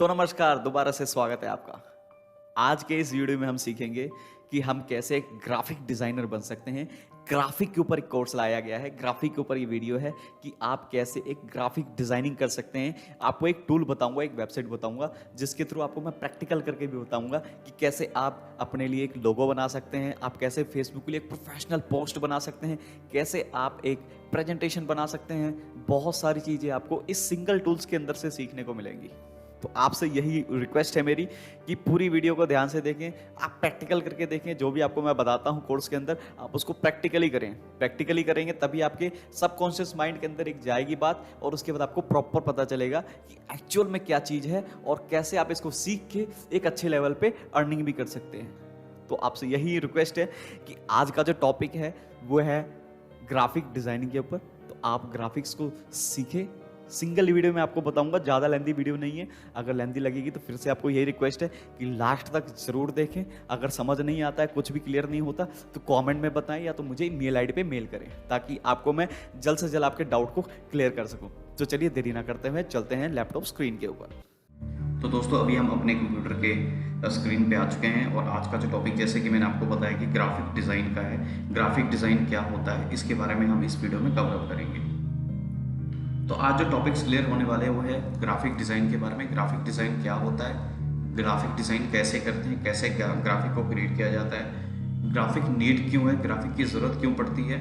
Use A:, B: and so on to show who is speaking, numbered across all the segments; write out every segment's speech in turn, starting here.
A: तो नमस्कार, दोबारा से स्वागत है आपका। आज के इस वीडियो में हम सीखेंगे कि हम कैसे एक ग्राफिक डिज़ाइनर बन सकते हैं। ग्राफिक के ऊपर एक कोर्स लाया गया है, ग्राफिक के ऊपर ये वीडियो है कि आप कैसे एक ग्राफिक डिज़ाइनिंग कर सकते हैं। आपको एक टूल बताऊंगा, एक वेबसाइट बताऊंगा, जिसके थ्रू आपको मैं प्रैक्टिकल करके भी बताऊंगा कि कैसे आप अपने लिए एक लोगो बना सकते हैं, आप कैसे फेसबुक के लिए एक प्रोफेशनल पोस्ट बना सकते हैं, कैसे आप एक प्रेजेंटेशन बना सकते हैं। बहुत सारी चीज़ें आपको इस सिंगल टूल्स के अंदर से सीखने को मिलेंगी। तो आपसे यही रिक्वेस्ट है मेरी कि पूरी वीडियो को ध्यान से देखें, आप प्रैक्टिकल करके देखें। जो भी आपको मैं बताता हूं कोर्स के अंदर, आप उसको प्रैक्टिकली करें। प्रैक्टिकली करेंगे तभी आपके सबकॉन्शियस माइंड के अंदर एक जाएगी बात, और उसके बाद आपको प्रॉपर पता चलेगा कि एक्चुअल में क्या चीज़ है और कैसे आप इसको सीख के एक अच्छे लेवल पे अर्निंग भी कर सकते हैं। तो आपसे यही रिक्वेस्ट है कि आज का जो टॉपिक है वो है ग्राफिक डिज़ाइनिंग के ऊपर। तो आप ग्राफिक्स को सीखें। सिंगल वीडियो में आपको बताऊंगा, ज़्यादा लेंदी वीडियो नहीं है। अगर लेंदी लगेगी तो फिर से आपको यही रिक्वेस्ट है कि लास्ट तक ज़रूर देखें। अगर समझ नहीं आता है, कुछ भी क्लियर नहीं होता, तो कमेंट में बताएं या तो मुझे मेल आईडी पे मेल करें, ताकि आपको मैं जल्द से जल्द आपके डाउट को क्लियर कर सकूं। तो चलिए देरी ना करते हुए चलते हैं लैपटॉप स्क्रीन के ऊपर।
B: तो दोस्तों, अभी हम अपने कंप्यूटर के स्क्रीन पे आ चुके हैं और आज का जो टॉपिक, जैसे कि मैंने आपको बताया कि ग्राफिक डिज़ाइन का है। ग्राफिक डिज़ाइन क्या होता है, इसके बारे में हम इस वीडियो में कवर अप करेंगे। तो आज जो टॉपिक्स क्लियर होने वाले हैं वो है ग्राफिक डिज़ाइन के बारे में। ग्राफिक डिज़ाइन क्या होता है, ग्राफिक डिज़ाइन कैसे करते हैं, कैसे ग्राफिक को क्रिएट किया जाता है, ग्राफिक नीड क्यों है, ग्राफिक की ज़रूरत क्यों पड़ती है,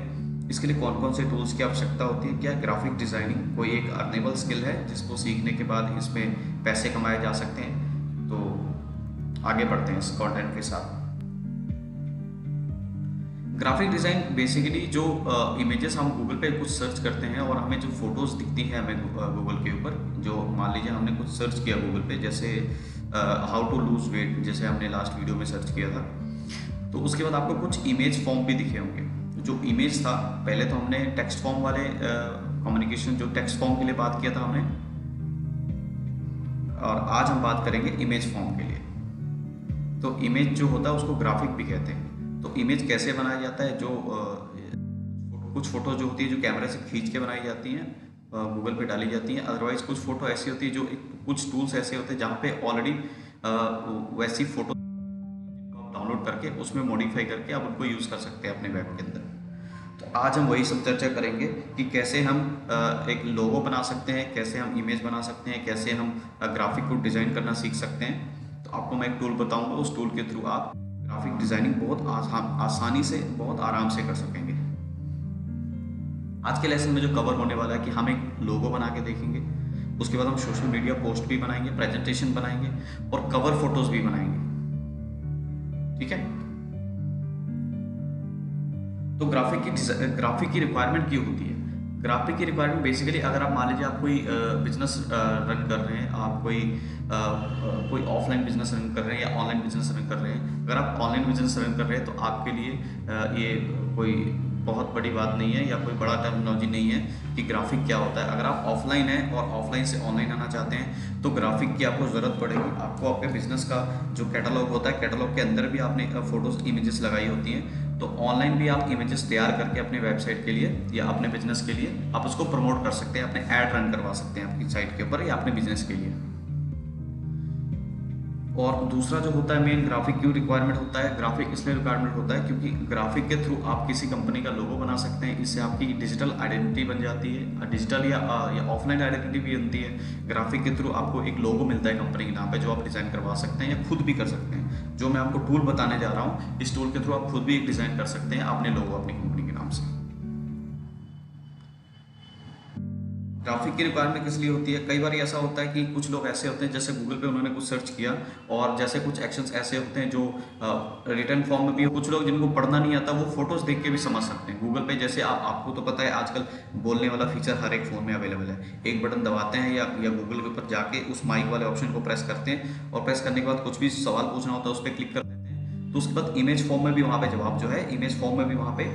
B: इसके लिए कौन कौन से टूल्स की आवश्यकता होती है, क्या ग्राफिक डिज़ाइनिंग कोई एक अर्नेबल स्किल है जिसको सीखने के बाद इसमें पैसे कमाए जा सकते हैं। तो आगे बढ़ते हैं इस कंटेंट के साथ। ग्राफिक डिज़ाइन बेसिकली जो इमेजेस हम गूगल पे कुछ सर्च करते हैं और हमें जो फोटोज़ दिखती हैं हमें गूगल के ऊपर, जो मान लीजिए हमने कुछ सर्च किया गूगल पे, जैसे हाउ टू लूज वेट, जैसे हमने लास्ट वीडियो में सर्च किया था, तो उसके बाद आपको कुछ इमेज फॉर्म भी दिखे होंगे। जो इमेज था, पहले तो हमने टेक्स्ट फॉर्म वाले कम्युनिकेशन, जो टेक्स्ट फॉर्म के लिए बात किया था हमने, और आज हम बात करेंगे इमेज फॉर्म के लिए। तो इमेज जो होता है उसको ग्राफिक भी कहते हैं। तो इमेज कैसे बनाया जाता है, जो कुछ फ़ोटो जो होती है जो कैमरे से खींच के बनाई जाती हैं, गूगल पे डाली जाती हैं। अदरवाइज़ कुछ फ़ोटो ऐसी होती है जो कुछ टूल्स ऐसे होते हैं जहाँ पे ऑलरेडी वैसी फ़ोटो डाउनलोड करके उसमें मॉडिफाई करके आप उनको यूज़ कर सकते हैं अपने वेब के अंदर। तो आज हम वही सब चर्चा करेंगे कि कैसे हम एक लोगो बना सकते हैं, कैसे हम इमेज बना सकते हैं, कैसे हम ग्राफिक को डिज़ाइन करना सीख सकते हैं। तो आपको मैं एक टूल बताऊँगा, उस टूल के थ्रू आप ग्राफिक डिज़ाइनिंग बहुत आसानी से, बहुत आराम से कर सकेंगे। आज के लेसन में जो कवर होने वाला है कि हम एक लोगो बना के देखेंगे, उसके बाद हम सोशल मीडिया पोस्ट भी बनाएंगे, प्रेजेंटेशन बनाएंगे और कवर फोटोज भी बनाएंगे। ठीक है। तो ग्राफिक की रिक्वायरमेंट क्यों होती है? ग्राफिक की रिक्वायरमेंट बेसिकली, अगर आप मान लीजिए आप कोई बिजनेस रन कर रहे हैं, आप कोई ऑफलाइन बिजनेस रन कर रहे हैं या ऑनलाइन बिजनेस रन कर रहे हैं। अगर आप ऑनलाइन बिजनेस रन कर रहे हैं तो आपके लिए ये कोई बहुत बड़ी बात नहीं है या कोई बड़ा टर्मिनोलॉजी नहीं है कि ग्राफिक क्या होता है। अगर आप ऑफलाइन हैं और ऑफलाइन से ऑनलाइन आना चाहते हैं तो ग्राफिक की आपको ज़रूरत पड़ेगी। आपको आपके बिजनेस का जो कैटलॉग होता है, कैटलॉग के अंदर भी आपने फोटोज़, इमेजेस लगाई होती हैं। तो ऑनलाइन भी आप इमेजेस तैयार करके अपने वेबसाइट के लिए या अपने बिजनेस के लिए आप उसको प्रमोट कर सकते हैं, अपने ऐड रन करवा सकते हैं आपकी साइट के ऊपर या अपने बिजनेस के लिए। और दूसरा जो होता है मेन, ग्राफिक क्यों रिक्वायरमेंट होता है? ग्राफिक इसलिए रिक्वायरमेंट होता है क्योंकि ग्राफिक के थ्रू आप किसी कंपनी का लोगो बना सकते हैं। इससे आपकी डिजिटल आइडेंटिटी बन जाती है, डिजिटल या ऑफलाइन आइडेंटिटी भी बनती है। ग्राफिक के थ्रू आपको एक लोगो मिलता है कंपनी के नाम पे, जो आप डिज़ाइन करवा सकते हैं या खुद भी कर सकते हैं। जो मैं आपको टूल बताने जा रहा हूँ, इस टूल के थ्रू आप खुद भी एक डिज़ाइन कर सकते हैं अपने लोगो, अपनी कंपनी के नाम से। ग्राफिक की रिक्वायरमेंट किस लिए होती है? कई बार ऐसा होता है कि कुछ लोग ऐसे होते हैं, जैसे गूगल पे उन्होंने कुछ सर्च किया और जैसे कुछ एक्शंस ऐसे होते हैं जो रिटर्न फॉर्म में भी, कुछ लोग जिनको पढ़ना नहीं आता वो फोटोज़ देख के भी समझ सकते हैं। गूगल पे जैसे आपको तो पता है आजकल बोलने वाला फीचर हर एक फ़ोन में अवेलेबल है। एक बटन दबाते हैं या गूगल के ऊपर जाके उस माइक वाले ऑप्शन को प्रेस करते हैं और प्रेस करने के बाद कुछ भी सवाल पूछना होता है उस पर क्लिक करते हैं। तो उसके बाद इमेज फॉर्म में भी वहाँ पे जवाब जो है, इमेज फॉर्म में भी वहाँ पे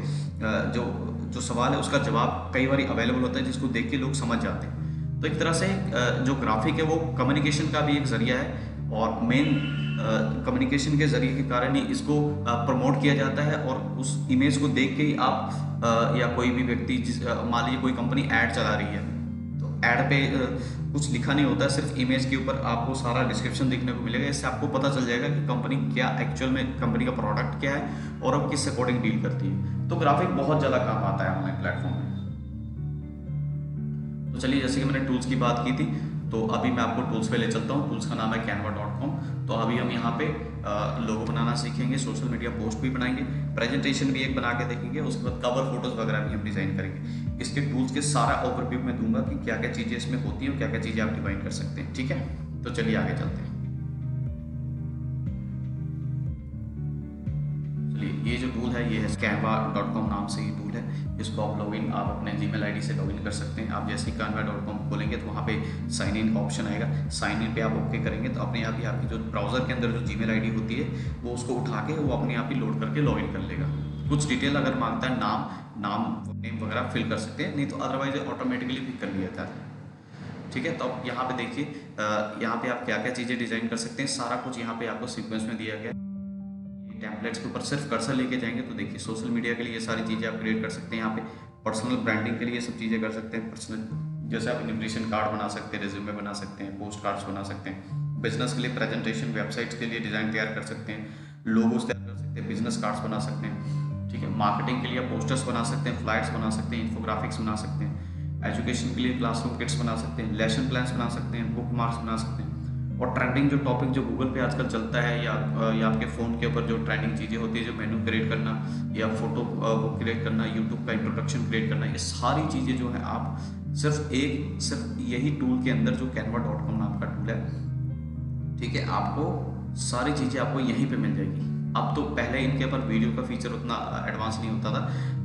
B: जो सवाल है उसका जवाब कई बार अवेलेबल होता है, जिसको देख के लोग समझ जाते हैं। तो एक तरह से जो ग्राफिक है वो कम्युनिकेशन का भी एक जरिया है और मेन कम्युनिकेशन के जरिए के कारण ही इसको प्रमोट किया जाता है। और उस इमेज को देख के ही आप या कोई भी व्यक्ति, मान लीजिए कोई कंपनी ऐड चला रही है, तो ऐड पे कुछ लिखा नहीं होता है, सिर्फ इमेज के ऊपर आपको सारा डिस्क्रिप्शन देखने को मिलेगा। इससे आपको पता चल जाएगा कि कंपनी क्या एक्चुअल में कंपनी का प्रोडक्ट क्या है और अब किस अकॉर्डिंग डील करती है। तो ग्राफिक बहुत ज़्यादा काम आता है ऑनलाइन प्लेटफॉर्म में। तो चलिए, जैसे कि मैंने टूल्स की बात की थी, तो अभी मैं आपको टूल्स पे ले चलता हूँ। टूल्स का नाम है canva.com। तो अभी हम यहाँ पे लोगो बनाना सीखेंगे, सोशल मीडिया पोस्ट भी बनाएंगे, प्रेजेंटेशन भी एक बना के देखेंगे, उसके बाद कवर फोटोज वगैरह भी हम डिजाइन करेंगे। इसके टूल्स के सारा ओवरव्यू मैं दूंगा कि क्या क्या चीज़ें इसमें होती हैं और क्या क्या चीज़ें आप डिफाइन कर सकते हैं। ठीक है, तो चलिए आगे चलते हैं। ये जो टूल है ये है canva.com नाम से ही टूल है। इसको आप आप अपने जीमेल आईडी से लॉगिन कर सकते हैं। आप जैसे ही canva.com खोलेंगे तो वहाँ पे साइन इन का ऑप्शन आएगा। साइन इन पे आप ओके करेंगे तो अपने आप ही आपकी जो ब्राउजर के अंदर जो जीमेल आईडी होती है वो उसको उठा के वो अपने आप ही लोड करके लॉगिन कर लेगा। कुछ डिटेल अगर मांगता है, नाम नेम वगैरह फिल कर सकते हैं, नहीं तो अदरवाइज ऑटोमेटिकली फिल कर लिया जाता है। ठीक है, तो अब यहाँ पे देखिए, यहाँ पे आप क्या क्या चीज़ें डिजाइन कर सकते हैं, सारा कुछ यहाँ पे आपको सीक्वेंस में दिया गया है। टेम्पलेट्स के ऊपर सिर्फ कर्सर लेके जाएंगे तो देखिए, सोशल मीडिया के लिए ये सारी चीज़ें आप क्रिएट कर सकते हैं। यहाँ पे पर्सनल ब्रांडिंग के लिए ये सब चीज़ें कर सकते हैं। पर्सनल जैसे आप इन्विटेशन कार्ड बना सकते हैं, रिज्यूमे बना सकते हैं, पोस्ट कार्ड्स बना सकते हैं। बिजनेस के लिए प्रेजेंटेशन, वेबसाइट्स के लिए डिज़ाइन तैयार कर सकते हैं, लोगोस तैयार कर सकते हैं, बिजनेस कार्ड्स बना सकते हैं। ठीक है, मार्केटिंग के लिए आप पोस्टर्स बना सकते हैं, फ्लायर्स बना सकते हैं, इन्फोग्राफिक्स बना सकते हैं। एजुकेशन के लिए क्लासरूम किट्स बना सकते हैं, लेसन प्लान्स बना सकते हैं, बुक मार्क्स बना सकते हैं। और ट्रेंडिंग जो टॉपिक जो गूगल पे आजकल चलता है या आपके फ़ोन के ऊपर जो ट्रेंडिंग चीज़ें होती है, जो मेनू क्रिएट करना या फोटो वो क्रिएट करना, यूट्यूब का इंट्रोडक्शन क्रिएट करना, ये सारी चीज़ें जो है आप सिर्फ यही टूल के अंदर जो canva.com नाम का टूल है, ठीक है, आपको सारी चीज़ें आपको यहीं पे मिल जाएगी। अब तो पहले इनके ऊपर वीडियो का फीचर उतना एडवांस नहीं होता था,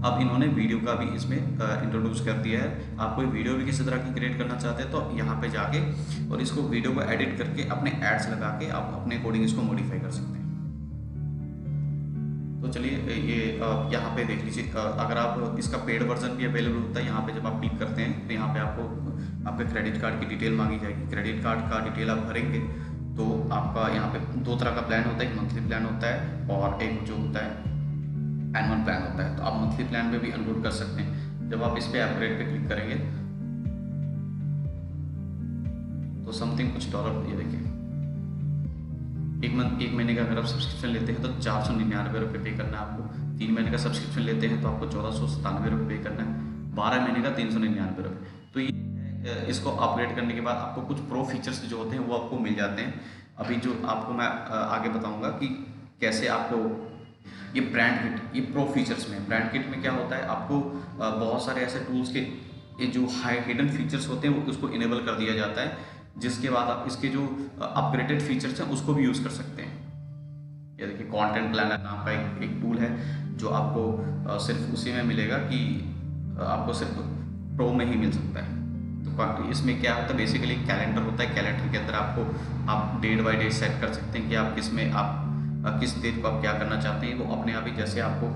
B: अब इन्होंने वीडियो का भी इसमें इंट्रोड्यूस कर दिया है। आप कोई वीडियो भी किसी तरह की क्रिएट करना चाहते हैं तो यहाँ पे जाके और इसको वीडियो को एडिट करके अपने एड्स लगा के आप अपने अकॉर्डिंग इसको मॉडिफाई कर सकते हैं। तो चलिए, ये यहाँ पे देख लीजिए, अगर आप इसका पेड वर्जन भी अवेलेबल होता है। यहाँ पे जब आप क्लिक करते हैं तो यहाँ पे आपको आपके क्रेडिट कार्ड की डिटेल मांगी जाएगी। क्रेडिट कार्ड का डिटेल आप भरेंगे तो आपका यहाँ पे दो तरह का प्लान होता है, एक मंथली प्लान होता है और एक जो होता है एनुअल प्लान होता है। तो आप मंथली प्लान में भी अनलोड कर सकते हैं। जब आप इस पे अपग्रेड पे क्लिक करेंगे तो समथिंग कुछ डॉलर, ये देखिए, एक महीने का अगर आप सब्सक्रिप्शन लेते हैं तो 499 रुपये पे करना है आपको। 3 महीने का सब्सक्रिप्शन लेते हैं तो आपको 1497 रुपये पे करना है। 12 महीने का 399 रुपये। तो ये इसको अपग्रेड करने के बाद आपको कुछ प्रो फीचर्स जो होते हैं वो आपको मिल जाते हैं। अभी जो आपको मैं आगे बताऊंगा कि कैसे आपको ये ब्रांड किट, ये प्रो फीचर्स में, ब्रांड किट में क्या होता है, आपको बहुत सारे ऐसे टूल्स के ये जो हाई हिडन फीचर्स होते हैं वो उसको इनेबल कर दिया जाता है, जिसके बाद आप इसके जो अपग्रेडेड फीचर्स हैं उसको भी यूज़ कर सकते हैं। ये देखिए, कंटेंट प्लानर नाम का एक टूल है जो आपको सिर्फ उसी में मिलेगा कि आपको सिर्फ प्रो में ही मिल सकता है। तो इसमें क्या होता है, बेसिकली कैलेंडर होता है। कैलेंडर के अंदर आप डेट बाय डेट सेट कर सकते हैं कि आप किस डेट को आप क्या करना चाहते हैं। वो अपने आप ही जैसे आपको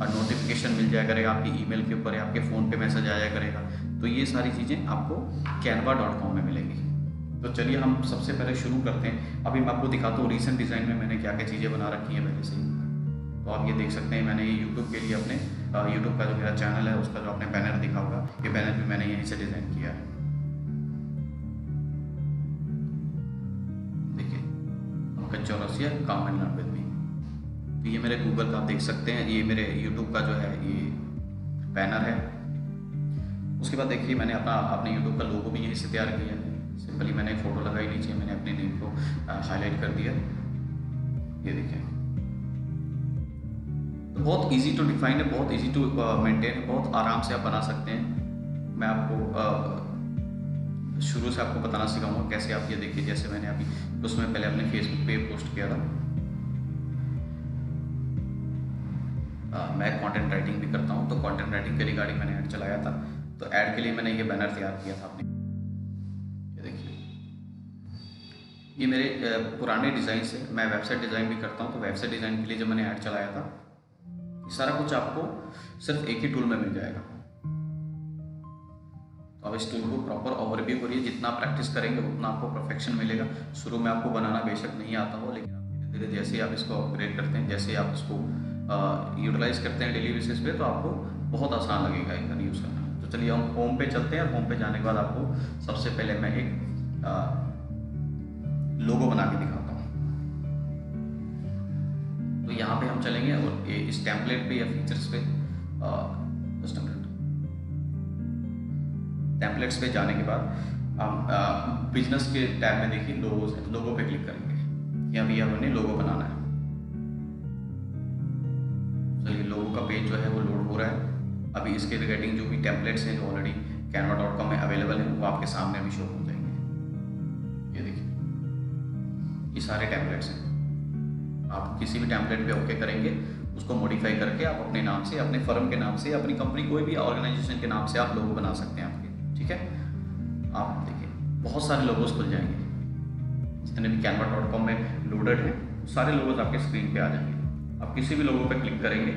B: नोटिफिकेशन मिल जाया करेगा आपकी ईमेल के ऊपर या आपके फ़ोन पे मैसेज आया करेगा। तो ये सारी चीज़ें आपको canva.com में मिलेंगी। तो चलिए हम सबसे पहले शुरू करते हैं। अभी मैं आपको दिखाता हूँ रिसेंट डिज़ाइन में मैंने क्या क्या चीज़ें बना रखी हैं पहले से ही। तो आप ये देख सकते हैं, मैंने ये यूट्यूब के लिए अपने यूट्यूब का जो मेरा चैनल है उसका जो आपने बैनर दिखा होगा, ये बैनर भी मैंने यहीं से डिज़ाइन किया है। चौरसिया काम एंड लर्न विद मी। तो ये मेरे गूगल का आप देख सकते हैं, ये मेरे यूट्यूब का जो है ये बैनर है। उसके बाद देखिए, मैंने अपने यूट्यूब का लोगो भी यहीं से तैयार किया है। सिंपली मैंने एक फ़ोटो लगाई, नीचे मैंने अपने नेम को हाईलाइट कर दिया। ये देखिए, तो बहुत इजी टू डिफाइन है, बहुत इजी टू मेंटेन है, बहुत आराम से आप बना सकते हैं। मैं आपको शुरू से आपको बताना सिखाऊंगा कैसे आप ये देखिए, जैसे मैंने अभी उसमें पहले अपने फेसबुक पे पोस्ट किया था। मैं कंटेंट राइटिंग भी करता हूँ, तो कंटेंट राइटिंग के रिगार्डिंग मैंने ऐड चलाया था। तो ऐड के लिए मैंने ये बैनर तैयार किया था अपने। ये देखिए, ये मेरे पुराने डिज़ाइन से, मैं वेबसाइट डिज़ाइन भी करता हूँ, तो वेबसाइट डिज़ाइन के लिए जब मैंने ऐड चलाया था, सारा कुछ आपको सिर्फ एक ही टूल में मिल जाएगा। तो अब इस टूल को प्रॉपर ओवरव्यू करिए। जितना प्रैक्टिस करेंगे उतना आपको परफेक्शन मिलेगा। शुरू में आपको बनाना बेशक नहीं आता हो, लेकिन आप धीरे धीरे जैसे आप इसको अपग्रेड करते हैं, जैसे आप इसको यूटिलाइज करते हैं डेली बेसिस पे, तो आपको बहुत आसान लगेगा इनका यूज़ करना। तो चलिए हम होम पे चलते हैं। होम पे जाने के बाद आपको सबसे पहले मैं एक लोगो बना के दिखाता हूँ। तो यहाँ पे हम चलेंगे और इस टेम्पलेट पे या फीचर्स पे जस्ट मिनट, टेम्पलेट्स पे जाने के बाद हम बिजनेस के टैब में देखिए लोगोस है, लोगो पे क्लिक करेंगे कि अभी हमें लोगो बनाना है। चलिए लोगो का पेज जो है वो लोड हो रहा है। अभी इसके रिगार्डिंग जो भी टेम्पलेट्स हैं जो ऑलरेडी canva.com में अवेलेबल हैं वो आपके सामने अभी शो हो जाएंगे। ये देखिए ये सारे टेम्पलेट्स हैं। आप किसी भी टेम्पलेट पे ओके करेंगे, उसको मॉडिफाई करके आप अपने नाम से, अपने फर्म के नाम से, अपनी कंपनी कोई भी ऑर्गेनाइजेशन के नाम से आप लोगो बना सकते हैं आपके। ठीक है, आप देखिए बहुत सारे लोगोस खुल जाएंगे। जितने भी canva.com में लोडेड हैं सारे लोगोस आपके स्क्रीन पे आ जाएंगे। आप किसी भी लोगो पे क्लिक करेंगे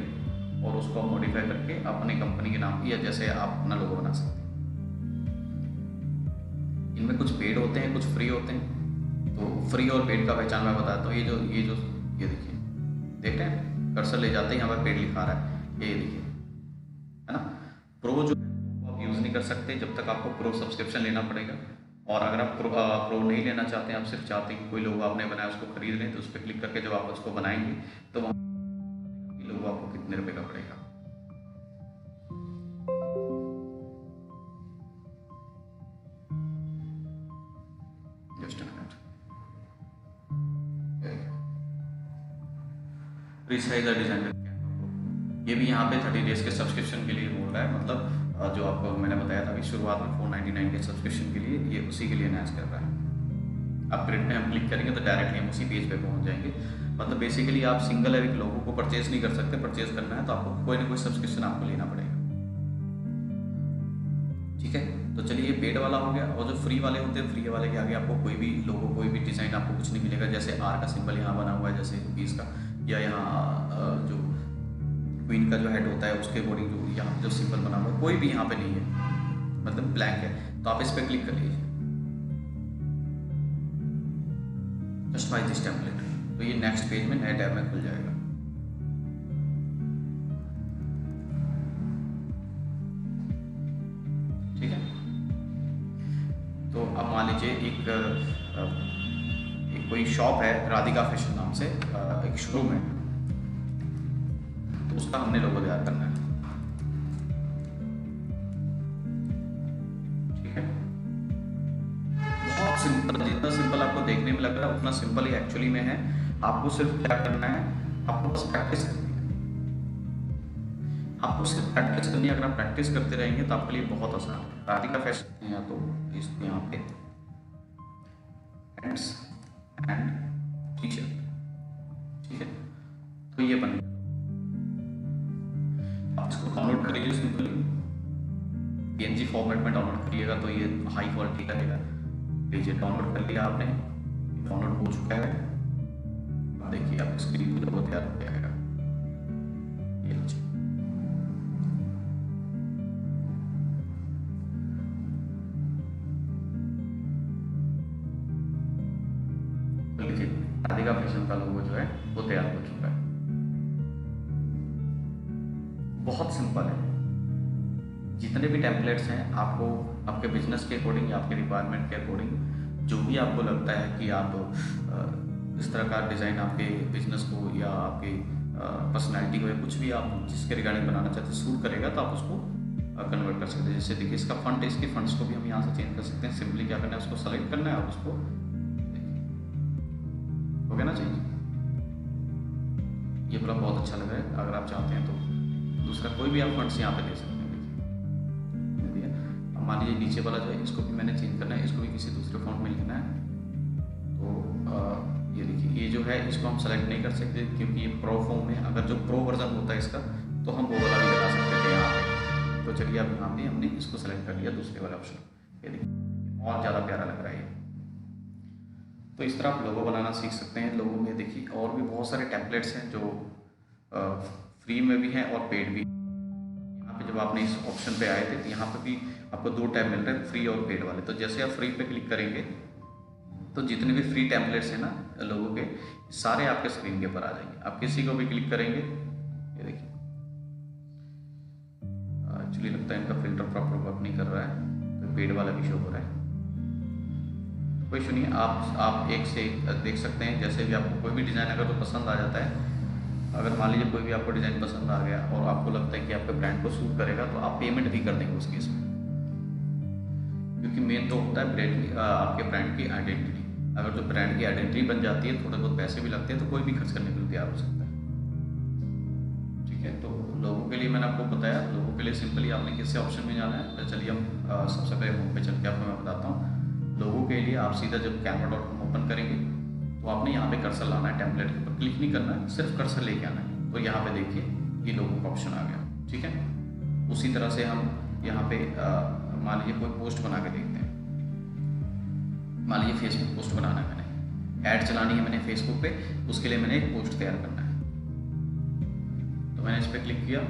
B: और उसको मॉडिफाई करके अपनी कंपनी के नाम या जैसे आप अपना लोगो बना सकते हैं। इनमें कुछ पेड होते हैं, कुछ फ्री होते हैं। तो फ्री और पेड का पहचान मैं बताता हूँ। ये देखिए, देख रहे हैं कर्सर ले जाते हैं, यहाँ पर पेड लिखा रहा है, ये देखिए, है ना। प्रो जो आप यूज़ नहीं कर सकते जब तक आपको प्रो सब्सक्रिप्शन लेना पड़ेगा। और अगर आप प्रो नहीं लेना चाहते हैं, आप सिर्फ चाहते हैं कि कोई लोगो आपने बनाया उसको खरीद लें, तो उस पर क्लिक करके जब आप उसको बनाएंगे तो वहाँ लोगो आपको कितने रुपए का पड़ेगा। Just a minute, resize designer ये भी यहाँ पे 30 डेज के सब्सक्रिप्शन के लिए बोल रहा है। मतलब जो आपको मैंने बताया था अभी शुरुआत में 499 के सब्सक्रिप्शन के लिए, ये उसी के लिए अनाउंस कर रहा है। अपग्रेड में हम क्लिक करेंगे तो डायरेक्टली हम उसी पेज पे पहुंच जाएंगे। मतलब बेसिकली आप सिंगल एक लोगों को परचेज नहीं कर सकते। परचेज करना है तो आपको कोई ना कोई सब्सक्रिप्शन आपको लेना पड़ेगा। ठीक है, तो चलिए ये पेड वाला हो गया। और जो फ्री वाले होते हैं, फ्री वाले के आगे आपको कोई भी लोगो, कोई भी डिज़ाइन आपको कुछ नहीं मिलेगा। जैसे आर का सिंबल यहाँ बना हुआ है, जैसे पीस का, या यहाँ जो क्वीन का जो हेड होता है उसके अकॉर्डिंग जो यहाँ जो सिंबल बना हुआ है, कोई भी यहाँ पे नहीं है, मतलब ब्लैंक है। तो आप इस पर क्लिक कर लीजिए, जस्ट बाय दिस टेम्पलेट। तो ये नेक्स्ट पेज में नए टैब में खुल जाएगा। ठीक है, तो अब मान लीजिए एक कोई शॉप है राधिका फैशन नाम से, एक शोरूम है, तो उसका हमने लोगो तैयार करना है। ठीक है, बहुत सिंपल, जितना सिंपल आपको देखने में लग रहा है उतना सिंपल ही एक्चुअली में है। आपको सिर्फ क्या करना है, आपको बस प्रैक्टिस करनी है। आपको सिर्फ प्रैक्टिस करनी है। अगर आप प्रैक्टिस करते रहेंगे तो आपके लिए बहुत आसान है। राधिका फैशन या तो इस यहाँ पे पैंट्स एंड टी शर्ट, ठीक है, तो ये बनेगा। आप इसको डाउनलोड करिए सिंपली, PNG फॉर्मेट में डाउनलोड करिएगा तो ये हाई क्वालिटी का रहेगा। लीजिए डाउनलोड कर लिया आपने, डाउनलोड हो चुका है। देखिए आप स्क्रीन पर लोगो तैयार हो जाएगा। ये लीजिए, तो लीजिए राधिका फैशन का लोगो जो है वो तैयार हो चुका है। बहुत सिंपल है। जितने भी टेम्पलेट्स हैं आपको आपके बिजनेस के अकॉर्डिंग या आपके रिक्वायरमेंट के अकॉर्डिंग जो भी आपको लगता है कि आप इस तरह का डिज़ाइन आपके बिजनेस को या आपके पर्सनैलिटी को या कुछ भी आप जिसके रिगार्डिंग बनाना चाहते हैं सूट करेगा तो आप उसको कन्वर्ट कर सकते हैं। जैसे देखिए इसका फंड है, इसके फंड्स को भी हम यहाँ से चेंज कर सकते हैं। सिंपली क्या करना है, उसको सेलेक्ट करना है और उसको हो गया ना चेंज। ये पूरा बहुत अच्छा लग रहा है। अगर आप चाहते हैं तो दूसरा कोई भी आप फंड्स यहाँ पे दे सकते हैं। मान लीजिए नीचे वाला जो है इसको भी मैंने चेंज करना है, इसको भी किसी दूसरे फॉन्ट में लिखना है। तो ये देखिए ये जो है इसको हम सेलेक्ट नहीं कर सकते क्योंकि ये प्रो फॉर्म में, अगर जो प्रो वर्जन होता है इसका तो हम वो वाला भी लगा सकते थे यहाँ पे। तो चलिए अब यहाँ पे हमने इसको सेलेक्ट कर लिया, दूसरे वाला ऑप्शन। ये देखिए और ज़्यादा प्यारा लग रहा है ये। तो इस तरह आप लोगो बनाना सीख सकते हैं। लोगो में देखिए और भी बहुत सारे टेम्पलेट्स हैं जो फ्री में भी हैं और पेड भी। यहाँ पे जब आपने इस ऑप्शन पे आए थे तो यहाँ पे भी आपको 2 टैब मिल रहे हैं, फ्री और पेड वाले। तो जैसे आप फ्री पे क्लिक करेंगे तो जितने भी फ्री टेम्पलेट्स हैं ना लोगों के, सारे आपके स्क्रीन के ऊपर आ जाएंगे। आप किसी को भी क्लिक करेंगे, ये देखिए एक्चुअली लगता है इनका फिल्टर प्रॉपर वर्क नहीं कर रहा है तो पेड वाला भी शो हो रहा है। कोई इशू नहीं है, आप एक से एक देख सकते हैं। जैसे भी आपको कोई भी डिज़ाइन अगर तो पसंद आ जाता है, अगर मान लीजिए कोई भी आपको डिज़ाइन पसंद आ गया और आपको लगता है कि आपके ब्रांड को सूट करेगा, तो आप पेमेंट भी कर देंगे उस केस में, क्योंकि मेन तो होता है ब्रांड आपके ब्रांड की आइडेंटिटी। अगर जो ब्रांड की आइडेंटिटी बन जाती है, थोड़े बहुत पैसे भी लगते हैं, तो कोई भी खर्च करने के लिए तैयार हो सकता है। ठीक है, तो लोगों के लिए मैंने आपको बताया, लोगों के लिए सिंपली आपने किससे ऑप्शन में जाना है। तो चलिए हम सबसे पहले होम पे चल के आपको मैं बताता हूँ। लोगों के लिए आप सीधा जब canva.com ओपन करेंगे तो आपने यहाँ पे कर्सर लाना है, टेम्पलेट के ऊपर क्लिक नहीं करना है, सिर्फ कर्सर लेके आना है। तो यहाँ पे देखिए ये लोगों का ऑप्शन आ गया। ठीक है, उसी तरह से हम यहाँ पे मान लीजिए कोई पोस्ट बना के देखते हैं। मान लीजिए फेसबुक पोस्ट बनाना है, मैंने ऐड चलानी है मैंने फेसबुक पे, उसके लिए मैंने एक पोस्ट तैयार करना है। तो मैंने इस पर क्लिक किया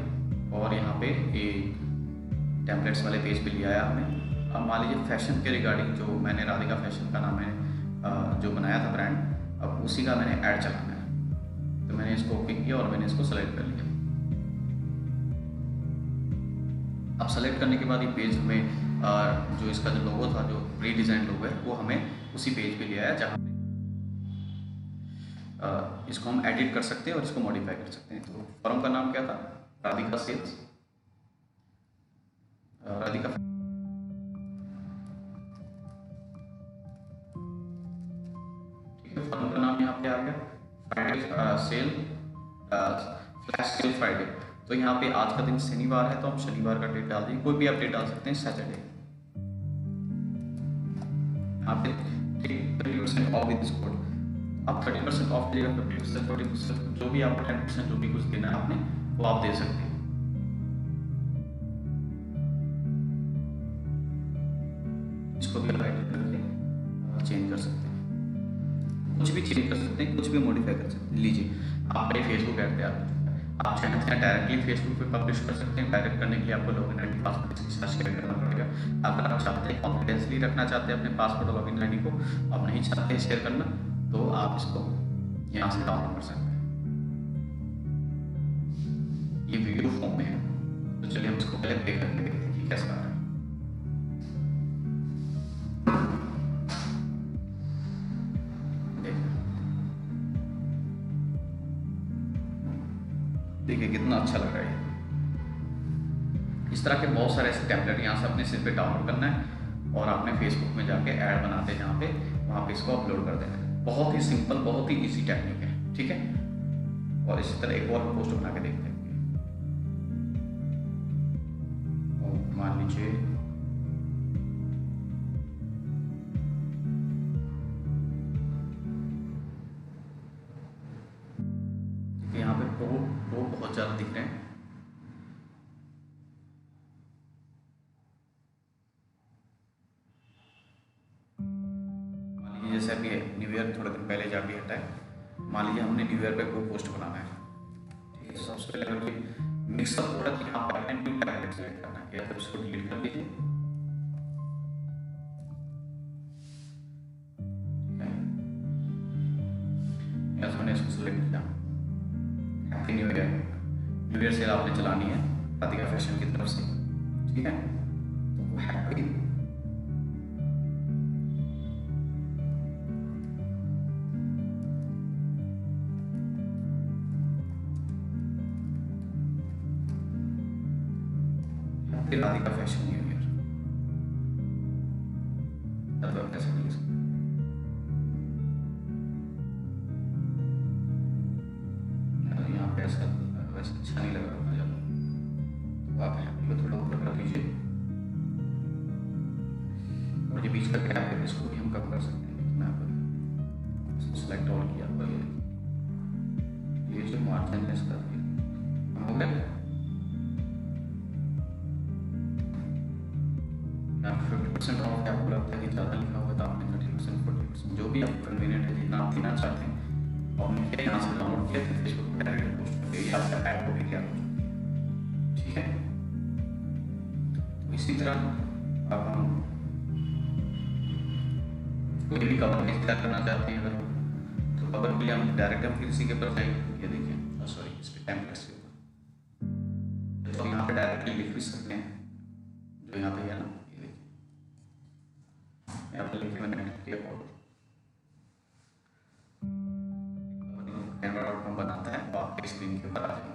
B: और यहाँ पे एक टेम्पलेट्स वाले पेज पे लिया आया हमें। अब मान लीजिए फैशन के रिगार्डिंग जो मैंने राधिका फैशन का नाम है जो बनाया था ब्रांड, अब उसी का मैंने ऐड चलाना है। तो मैंने इसको ओके किया और मैंने इसको सेलेक्ट कर लिया। अब सेलेक्ट करने के बाद ये पेज हमें जो इसका जो लोगो था, जो प्री डिज़ाइन लोगो है, वो हमें उसी पेज पे ले आया जहाँ पे इसको हम एडिट कर सकते हैं और इसको मॉडिफाई कर सकते हैं। तो फॉर्म का नाम क्या था, राधिका सेल्स, राधिका। ठीक है, फॉर्म का नाम यहाँ पे आ गया, Friday sale, flash sale Friday. तो यहाँ पे आज का दिन शनिवार है, तो हम शनिवार का डेट डाल देंगे, कोई भी आप डेट डाल सकते हैं, सैटरडे। यहाँ पे 30% ऑफ विद दिस कोड, आप 30% ऑफ दीजिएगा, 50%, 40%, जो भी आपको 10% जो भी कुछ देना है आपने, वो आप दे सकते हैं। इसको भी एडिट करके चेंज कर सकते हैं, कुछ भी चेंज कर सकते हैं, कुछ भी मॉडिफाई कर सकते हैं। लीजिए आपका फेसबुक ऐड तैयार हो चुका है, आप चाहें तो डायरेक्टली फेसबुक पे पब्लिश कर सकते हैं। डायरेक्ट करने के लिए आपको लॉगिन आईडी पासवर्ड शेयर करना पड़ेगा। अगर आप चाहते हैं कॉन्फिडेंशियली रखना चाहते हैं अपने पासवर्ड और लॉगिन आईडी को, आप नहीं चाहते हैं शेयर करना, तो आप इसको यहाँ से डाउनलोड कर सकते हैं। ये वीडियो फॉर्म में है, तो चलिए हम इसको पहले प्ले करके देखते हैं कि कैसा आ रहा है। देखिए कितना अच्छा लग रहा है। इस तरह के बहुत सारे ऐसे टेम्पलेट यहाँ से अपने सिर पे डाउनलोड करना है और आपने फेसबुक में जाके ऐड बनाते हैं जहाँ पे, वहाँ पे इसको अपलोड कर देना है। बहुत ही सिंपल, बहुत ही इजी टेक्निक है। ठीक है, और इसी तरह एक और पोस्ट बना के देखते हैं। मान लीजिए यहाँ पे प्रो बहुत ज़्यादा दिख रहे हैं। मान लीजिए जैसे अभी न्यू ईयर थोड़े दिन पहले जाके हटा है, मान लीजिए हमने न्यू ईयर पे कोई पोस्ट बनाना है। ठीक है, सबसे पहले मिक्सअप हो रहा है, यहाँ पर न्यू टारगेट सेलेक्ट करना है, या फिर उसको डिलीट कर दीजिए। मैंने इसको सेलेक्ट किया, happy new year. New year cell आपने चलानी है राधिका फैशन की तरफ से। ठीक है, तो happy Radhika fashion new year, ऐसा नहीं है। यहाँ पे ऐसा वैसे अच्छा नहीं लग रहा ज़्यादा, तो आप हैप्पी को थोड़ा ऊपर कर लीजिए और ये बीच का गैप है, इसको भी हम कम कर सकते हैं। मैं इसको सेलेक्ट ऑल किया, ये जो मार्जिन है इसका हो गया। 50% ऑफ आपको लगता है कि ज़्यादा लिखा हुआ, तो आपने 30%, 40% जो भी आप कन्वीनियंट है जितना आप देना चाहते हैं, आपने यहाँ से डाउनलोड किया तो फेसबुक पर डायरेक्ट पोस्ट कर दिया, आपका ऐड हो गया। ठीक है, तो इसी तरह अब हम कोई भी कवर पेज तैयार करना चाहते हैं अगर, तो कवर के लिए हम डायरेक्ट हम फिर इसी के ऊपर जाएंगे। ये देखिए, सॉरी, इस पर टेम्पलेट्स के ऊपर, तो यहाँ पे डायरेक्टली लिख भी सकते हैं, जो यहाँ पे है ना, ये देखिए यहाँ पे लिखे मैंने किया canva.com बनाता है वो आपके स्क्रीन के ऊपर आ जाएंगे।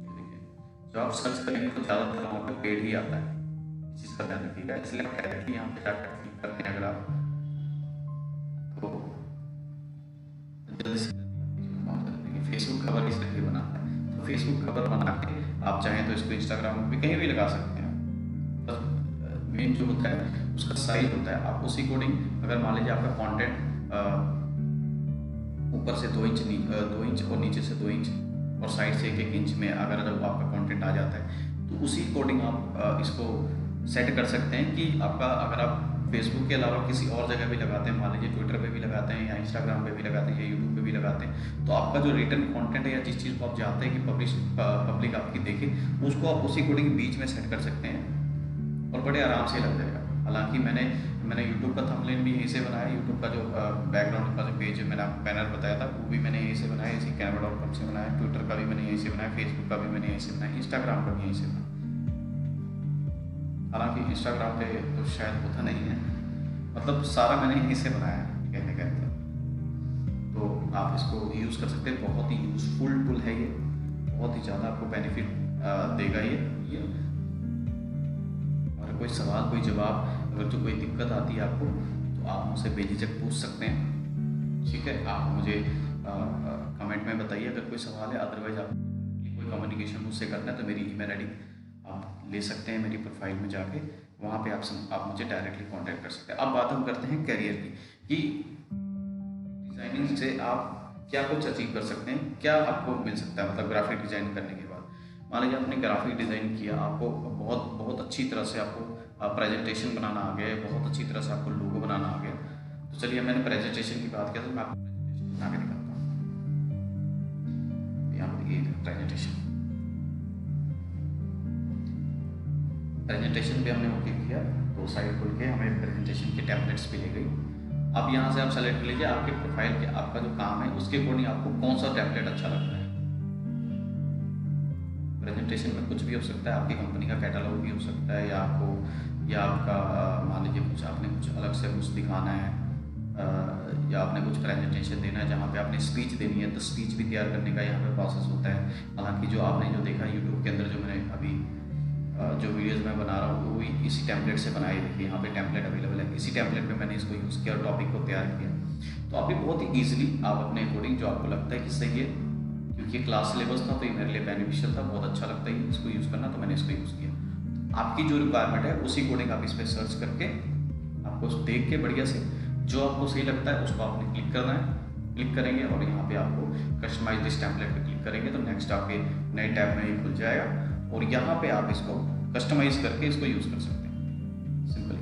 B: ये देखिए, जो आप सर्च करेंगे तो ज़्यादातर वहाँ पे पेड ही आता है, इस चीज़ का ध्यान रखिएगा। इसलिए आप डायरेक्टली यहाँ पे जाकर क्लिक करते हैं अगर आप, तो जल्दी से फेसबुक कवर इस तरीके बनाता है। तो फेसबुक कवर बना के आप चाहें तो इसको इंस्टाग्राम पे कहीं भी लगा सकते हैं। बस मेन जो होता है उसका साइज होता है, आप उसी अकॉर्डिंग अगर मान लीजिए आपका कंटेंट ऊपर से 2 इंच 2 इंच और नीचे से 2 इंच और साइड से 1-1 इंच में अगर जब आपका कंटेंट आ जाता है तो उसी अकॉर्डिंग आप इसको सेट कर सकते हैं कि आपका, अगर आप फेसबुक के अलावा किसी और जगह भी लगाते हैं, मान लीजिए ट्विटर पे भी लगाते हैं या इंस्टाग्राम पे भी लगाते हैं या यूट्यूब पे भी लगाते हैं, तो आपका जो रिटर्न कंटेंट है या जिस चीज़ को आप चाहते हैं कि पब्लिक आपकी देखे, उसको आप उसी अकॉर्डिंग बीच में सेट कर सकते हैं और बड़े आराम से लग जाएगा। हालांकि मैंने यूट्यूब का थंबनेल भी यहीं से बनाया, यूट्यूब का जो बैकग्राउंड का जो पेज है मैंने आपको बैनर बताया था वो भी मैंने यहीं से बनाया, इसी canva.com से बनाया, ट्विटर का भी मैंने यहीं से बनाया, फेसबुक का भी मैंने यहीं से बनाया, इंस्टाग्राम का भी यहीं से बनाया। हालांकि इंस्टाग्राम पे तो शायद होता नहीं है, मतलब सारा मैंने यहीं से बनाया है कहने का मतलब। तो आप इसको यूज़ कर सकते हैं, बहुत ही यूज़फुल टूल है ये, बहुत ही ज़्यादा आपको बेनिफिट देगा ये। और कोई सवाल कोई जवाब अगर जो कोई दिक्कत आती है आपको तो आप मुझसे बेझिझक पूछ सकते हैं, ठीक है। आप मुझे कमेंट में बताइए अगर कोई सवाल है, अदरवाइज आप कोई कम्युनिकेशन मुझसे करना है तो मेरी ईमेल आईडी आप ले सकते हैं मेरी प्रोफाइल में जाके, वहाँ पे आप मुझे डायरेक्टली कांटेक्ट कर सकते हैं। अब बात हम करते हैं करियर की कि डिज़ाइनिंग से आप क्या कुछ अचीव कर सकते हैं, क्या आपको मिल सकता है, मतलब ग्राफिक डिज़ाइन करने के बाद। मान लीजिए आपने ग्राफिक डिज़ाइन किया, आपको बहुत अच्छी तरह से आपको प्रेजेंटेशन बनाना आ गया, बहुत अच्छी तरह से आपको लोगो बनाना आ गया, तो चलिए मैंने प्रेजेंटेशन की बात किया तो मैं आपको प्रेजेंटेशन बना के दिखाता हूँ। यहाँ पर देखिए प्रेजेंटेशन पे हमने ओके किया तो साइड खोल के हमें प्रेजेंटेशन के टैबलेट्स पे ले गई। अब यहाँ से आप सेलेक्ट कर लीजिए आपके प्रोफाइल के, आपका जो काम है उसके अकॉर्डिंग आपको कौन सा टैबलेट अच्छा लगता है। प्रेजेंटेशन में कुछ भी हो सकता है, आपकी कंपनी का कैटलॉग भी हो सकता है, या आपका मान लीजिए कुछ आपने कुछ अलग से कुछ दिखाना है, या आपने कुछ प्रेजेंटेशन देना है जहाँ पे आपने स्पीच देनी है, तो स्पीच भी तैयार करने का यहाँ पे प्रोसेस होता है। हालांकि जो आपने जो देखा यूट्यूब के अंदर जो मैंने अभी जो वीडियोज़ मैं बना रहा हूँ वो भी इसी टेम्पलेट से बनाई, देखिए यहाँ पे टेम्पलेट अवेलेबल है, इसी टेम्पलेट में मैंने इसको यूज़ किया और टॉपिक को तैयार किया। तो आप भी बहुत ही ईजिली आप अपने अकॉर्डिंग जो आपको लगता है कि सही है, क्योंकि क्लास सिलेबस था तो ये मेरे लिए बेनिफिशियल था, बहुत अच्छा लगता है इसको यूज़ करना, तो मैंने इसको यूज़ किया। आपकी जो रिक्वायरमेंट है उसी अकॉर्डिंग आप इस पर सर्च करके आपको देख के बढ़िया से जो आपको सही लगता है उसको आपने क्लिक करना है, क्लिक करेंगे और यहाँ पे आपको कस्टमाइज दिस टेम्पलेट पे क्लिक करेंगे तो नेक्स्ट आपके नए टैब में ये खुल जाएगा और यहाँ पे आप इसको कस्टमाइज करके इसको यूज़ कर सकते हैं सिंपली।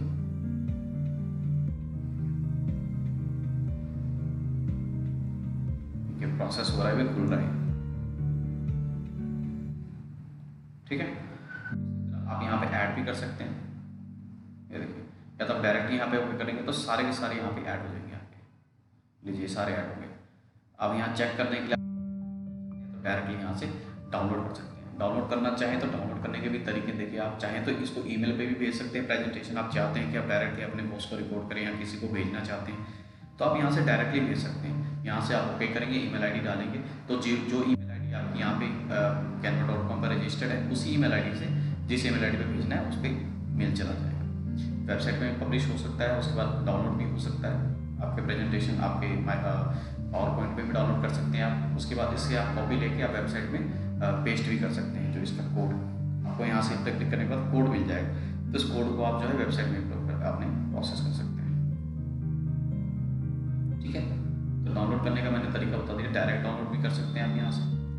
B: ये प्रोसेस हो रहा है, खुल रहा है, ठीक है। आप यहाँ पे ऐड भी कर सकते हैं, ये देखिए, या तो आप डायरेक्टली यहाँ पे ओके करेंगे तो सारे के सारे यहाँ पे ऐड हो जाएंगे आपके। लीजिए सारे ऐड हो गए। अब यहाँ चेक करने के लिए तो डायरेक्टली यहाँ से डाउनलोड कर सकते हैं। डाउनलोड करना चाहें तो डाउनलोड करने के भी तरीके देखिए, आप चाहें तो इसको ईमेल पे भी भेज सकते हैं। प्रेजेंटेशन आप चाहते हैं कि आप डायरेक्टली अपने बॉस को रिपोर्ट करें या किसी को भेजना चाहते हैं तो आप यहाँ से डायरेक्टली भेज सकते हैं। यहाँ से आप ओके करेंगे, ईमेल आईडी डालेंगे तो जो ईमेल आईडी आपकी यहाँ पे canva.com पर रजिस्टर्ड है उसी ईमेल आईडी से जिस ईमेल आईडी पे भेजना है उस पर मेल चला जाएगा। वेबसाइट में पब्लिश हो सकता है, उसके बाद डाउनलोड भी हो सकता है। आपके प्रेजेंटेशन आपके पावर पॉइंट पे भी डाउनलोड कर सकते हैं आप। उसके बाद इससे आप कॉपी लेके आप वेबसाइट में पेस्ट भी कर सकते हैं। जो इसका कोड आपको यहाँ से क्लिक करने के बाद कोड मिल जाएगा, तो इस कोड को आप जो है वेबसाइट में अपलोड कर अपने प्रोसेस कर सकते हैं, ठीक है। तो डाउनलोड करने का मैंने तरीका बता दिया, डायरेक्ट डाउनलोड भी कर सकते हैं आप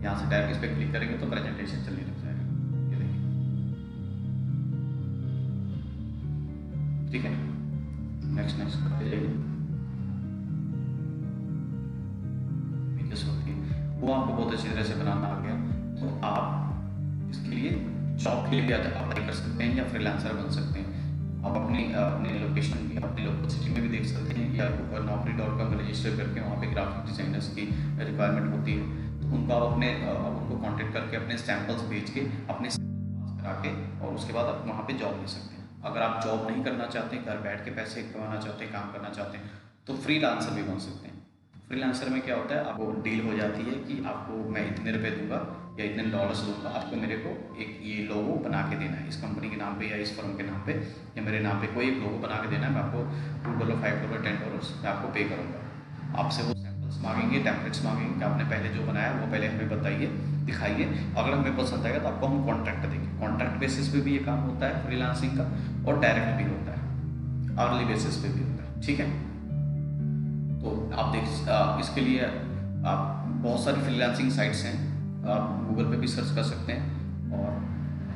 B: यहाँ से डायरेक्ट इस पर क्लिक करेंगे तो प्रेजेंटेशन चलने लग जाएगा, ये देखिए, ठीक है। नेक्स्ट करते जाइए। वो आपको बहुत अच्छी तरह से बनाना आ गया तो आप इसके लिए जॉब के लिए भी अप्लाई कर सकते हैं या फ्रीलांसर बन सकते हैं। आप अपने लोकेशन भी अपनी लोकल सिटी में भी देख सकते हैं या naukri.com में रजिस्टर करके वहाँ पे ग्राफिक डिजाइनर्स की रिक्वायरमेंट होती है तो उनको आप उनको कांटेक्ट करके अपने सैंपल्स भेज के अपने पास करा के और उसके बाद आप वहाँ पे जॉब ले सकते हैं। अगर आप जॉब नहीं करना चाहते हैं, घर बैठ के पैसे कमाना चाहते हैं, काम करना चाहते हैं तो फ्रीलांसर भी बन सकते हैं। फ्रीलांसर में क्या होता है, आपको डील हो जाती है कि आपको मैं इतने रुपए दूंगा या इतने डॉलर्स दूंगा, आपको मेरे को एक ये लोगो बना के देना है इस कंपनी के नाम पे या इस फर्म के नाम पे या मेरे नाम पे कोई एक लोगो बना के देना है। मैं आपको $2, $5, $10 मैं आपको पे करूँगा। आपसे वो सैम्पल्स मांगेंगे, टेम्पलेट्स मांगेंगे कि आपने पहले जो बनाया वो पहले हमें बताइए, दिखाइए। अगर हमें पसंद आएगा तो आपको हम कॉन्ट्रैक्ट देंगे। कॉन्ट्रैक्ट बेसिस पे भी ये काम होता है फ्रीलांसिंग का, और डायरेक्ट भी होता है, आवर्ली बेसिस पे भी होता है। ठीक है, तो आप इसके लिए आप बहुत सारी फ्रीलांसिंग साइट्स हैं, आप गूगल पे भी सर्च कर सकते हैं। और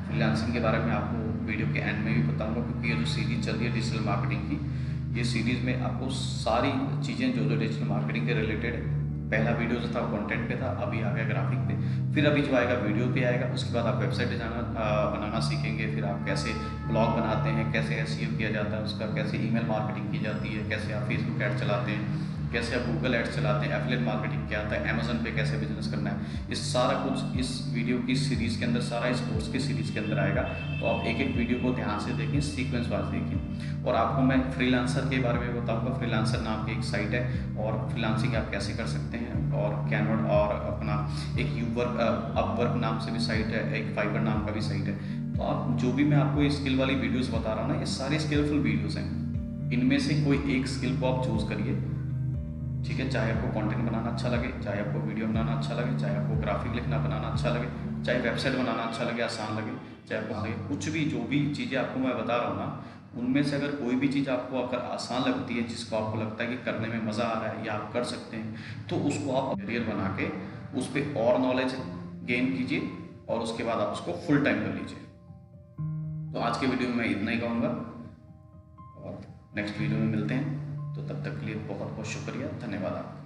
B: फ्रीलांसिंग के बारे में आपको वीडियो के एंड में भी बताऊंगा, क्योंकि ये जो सीरीज चल रही है डिजिटल मार्केटिंग की, ये सीरीज़ में आपको सारी चीज़ें जो जो डिजिटल मार्केटिंग के रिलेटेड है। पहला वीडियो जो था कंटेंट पे था, अभी आ गया ग्राफिक पे, फिर अभी जो आएगा वीडियो पे आएगा। उसके बाद आप वेबसाइट बनाना सीखेंगे, फिर आप कैसे ब्लॉग बनाते हैं, कैसे एसईओ किया जाता है उसका, कैसे ईमेल मार्केटिंग की जाती है, कैसे आप फेसबुक ऐड चलाते हैं, कैसे आप गूगल एड्स चलाते हैं, एफिलिएट मार्केटिंग क्या आता है, अमेजन पे कैसे बिजनेस करना है। इस सारा कुछ इस वीडियो की सीरीज़ के अंदर, सारा इस कोर्स की सीरीज़ के अंदर आएगा। तो आप एक एक वीडियो को ध्यान से देखें, सीक्वेंस वाइज देखें। और आपको मैं फ्रीलांसर के बारे में बताऊंगा। फ्रीलांसर नाम की एक साइट है, और फ्रीलांसिंग आप कैसे कर सकते हैं। और कैनवा और अपना एक अपवर्क नाम से भी साइट है, एक फाइबर नाम का भी साइट है। तो आप जो भी मैं आपको ये स्किल वाली वीडियोज़ बता रहा हूँ ना, ये सारी स्किलफुल वीडियोज़ हैं। इनमें से कोई एक स्किल को आप चूज़ करिए। ठीक है, चाहे आपको कंटेंट बनाना अच्छा लगे, चाहे आपको वीडियो बनाना अच्छा लगे, चाहे आपको ग्राफिक लिखना बनाना अच्छा लगे, चाहे वेबसाइट बनाना अच्छा लगे, आसान लगे, चाहे आपको लगे कुछ भी, जो भी चीज़ें आपको मैं बता रहा हूँ ना, उनमें से अगर कोई भी चीज़ आपको अगर आसान लगती है, जिसको आपको लगता है कि करने में मज़ा आ रहा है या आप कर सकते हैं, तो उसको आप करियर बना के उस पर और नॉलेज गेन कीजिए, और उसके बाद आप उसको फुल टाइम कर लीजिए। तो आज के वीडियो में मैं इतना ही कहूँगा, और नेक्स्ट वीडियो में मिलते हैं। तो तब तक के लिए बहुत बहुत शुक्रिया, धन्यवाद आपका।